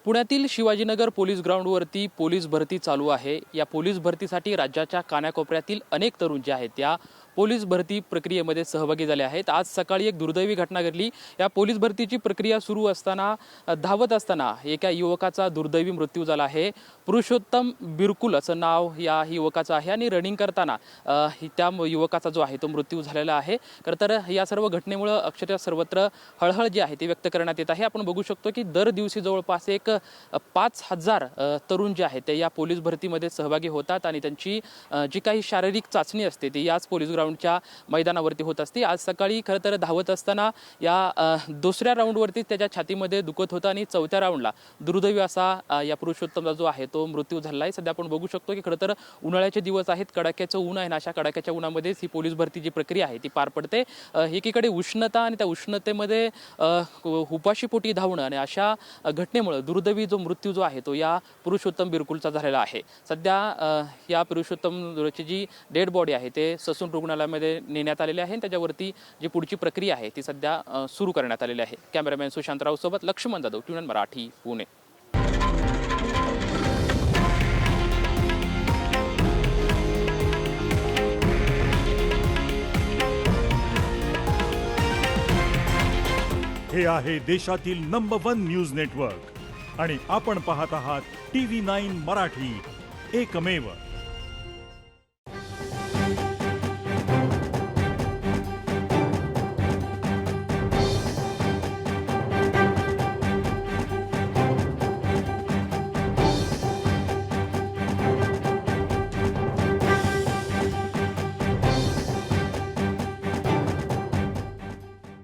पुण्यातील शिवाजीनगर पोलीस ग्राउंडवरती पोलीस भरती चालू आहे। या पोलीस भरतीसाठी राज्याच्या कानाकोपऱ्यातील अनेक तरुण जे आहेत त्या पोलीस भरती प्रक्रियेमध्ये सहभागी झाले आहेत। आज सकाळी एक दुर्दैवी घटना घडली। या पोलीस भरतीची प्रक्रिया सुरू असताना धावत असताना एका युवकाचा दुर्दैवी मृत्यू झाला आहे। पुरुषोत्तम बिरकुल असं नाव या युवकाचं आहे आणि रनिंग करताना त्या युवकाचा जो आहे तो मृत्यू झालेला आहे। खरं तर या सर्व घटनेमुळे अक्षरशः सर्वत्र हळहळ जी आहे ती व्यक्त करण्यात येत आहे। आपण बघू शकतो की दर दिवशी जवळपास एक 5000 तरुण जे आहेत ते या पोलीस भरतीमध्ये सहभागी होतात आणि त्यांची जी काही शारीरिक चाचणी असते ती याच पोलीस ग्राउंडच्या मैदानावरती होत असते। आज सकाळी खरं तर धावत असताना या दुसऱ्या राऊंडवरती त्याच्या छातीमध्ये दुखत होतं आणि चौथ्या राऊंडला दुर्दैवी असा या पुरुषोत्तमचा जो आहे तो मृत्यू झाला आहे। सध्या आपण बघू शकतो की खरं तर उन्हाळ्याचे दिवस आहेत, कडाक्याचं ऊन आहे, अशा कडाक्याच्या उन्हामध्येच ही पोलीस भरती जी प्रक्रिया आहे ती पार पडते। एकीकडे उष्णता आणि त्या उष्णतेमध्ये उपाशीपोटी धावणं आणि अशा घटनेमुळे दुर्दैवी जो मृत्यू जो आहे तो या पुरुषोत्तम बिरकुलचा झालेला आहे। सध्या या पुरुषोत्तमची जी डेड बॉडी आहे ते ससून रुग्णालयामध्ये नेण्यात आलेले आहे। त्याच्यावरती जी पुढची प्रक्रिया आहे ती सध्या सुरू करण्यात आलेली आहे। कॅमेरामॅन सुशांतराव सोबत लक्ष्मण जाधव, ट्यून मराठी, पुणे। हे आहे देशातील नंबर 1 न्यूज नेटवर्क आणि आपण पाहत आहात TV9 मराठी, एकमेव।